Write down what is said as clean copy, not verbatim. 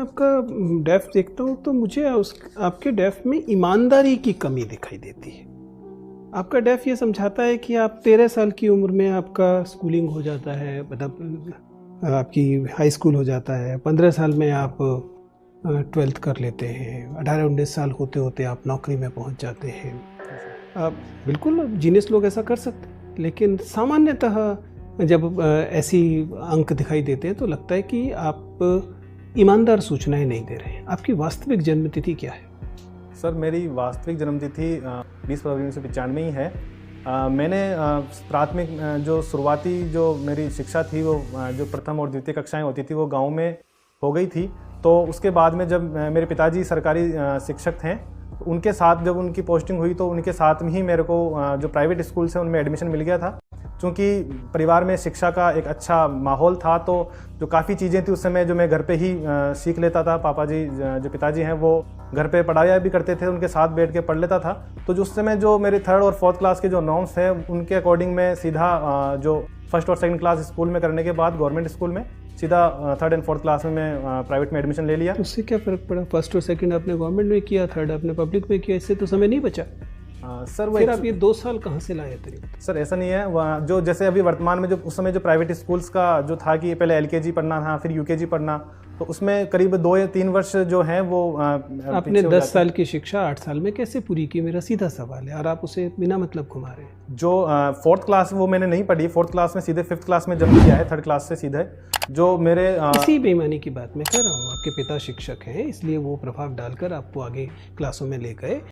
आपका डेफ देखता हूँ तो मुझे आपके डेफ में ईमानदारी की कमी दिखाई देती है। आपका डेफ ये समझाता है कि आप 13 साल की उम्र में आपका स्कूलिंग हो जाता है, मतलब आपकी हाई स्कूल हो जाता है, 15 साल में आप 12th कर लेते हैं, 18-19 साल होते होते आप नौकरी में पहुंच जाते हैं। आप बिल्कुल जीनियस लोग ऐसा कर सकते हैं, लेकिन सामान्यतः जब ऐसी अंक दिखाई देते हैं तो लगता है कि आप ईमानदार सूचनाएं नहीं दे रहे हैं। आपकी वास्तविक जन्मतिथि क्या है? सर, मेरी वास्तविक जन्मतिथि 20 फरवरी 1995 ही है। मैंने प्राथमिक जो शुरुआती जो मेरी शिक्षा थी वो जो प्रथम और द्वितीय कक्षाएं होती थी वो गांव में हो गई थी। तो उसके बाद में जब मेरे पिताजी सरकारी शिक्षक थे, उनके साथ जब उनकी पोस्टिंग हुई तो उनके साथ में ही मेरे को जो प्राइवेट स्कूल से उनमें एडमिशन मिल गया था। क्योंकि परिवार में शिक्षा का एक अच्छा माहौल था तो जो काफ़ी चीज़ें थी उस समय जो मैं घर पे ही सीख लेता था। पापा जी जो पिताजी हैं वो घर पे पढ़ाया भी करते थे, उनके साथ बैठ के पढ़ लेता था। तो जो उस समय जो मेरे 3rd और 4th क्लास के जो नॉर्म्स हैं उनके अकॉर्डिंग मैं सीधा जो 1st और 2nd क्लास स्कूल में करने के बाद गवर्नमेंट स्कूल में सीधा 3rd एंड 4th क्लास में मैं प्राइवेट में एडमिशन ले लिया। उससे क्या फ़र्क पड़ा? 1st और 2nd आपने गवर्नमेंट में किया, 3rd आपने पब्लिक में किया, इससे तो समय नहीं बचा। सर फिर आप ये 2 साल कहाँ से लाए थे? सर ऐसा नहीं है, जो जैसे अभी वर्तमान में जो उस समय जो प्राइवेट स्कूल्स का जो था कि पहले LKG पढ़ना था फिर UKG पढ़ना, तो उसमें करीब 2 या 3 वर्ष जो हैं वो आपने 10 साल की शिक्षा 8 साल में कैसे पूरी की? मेरा सीधा सवाल है और आप उसे बिना मतलब घुमा रहे हैं। जो 4th क्लास वो मैंने नहीं पढ़ी, 4th क्लास में सीधे 5th क्लास में जंप किया है, 3rd क्लास से सीधे जो मेरे इसी बेईमानी की बात मैं कर रहा हूँ। आपके पिता शिक्षक हैं इसलिए वो प्रभाव डालकर आपको आगे क्लासों में ले गए।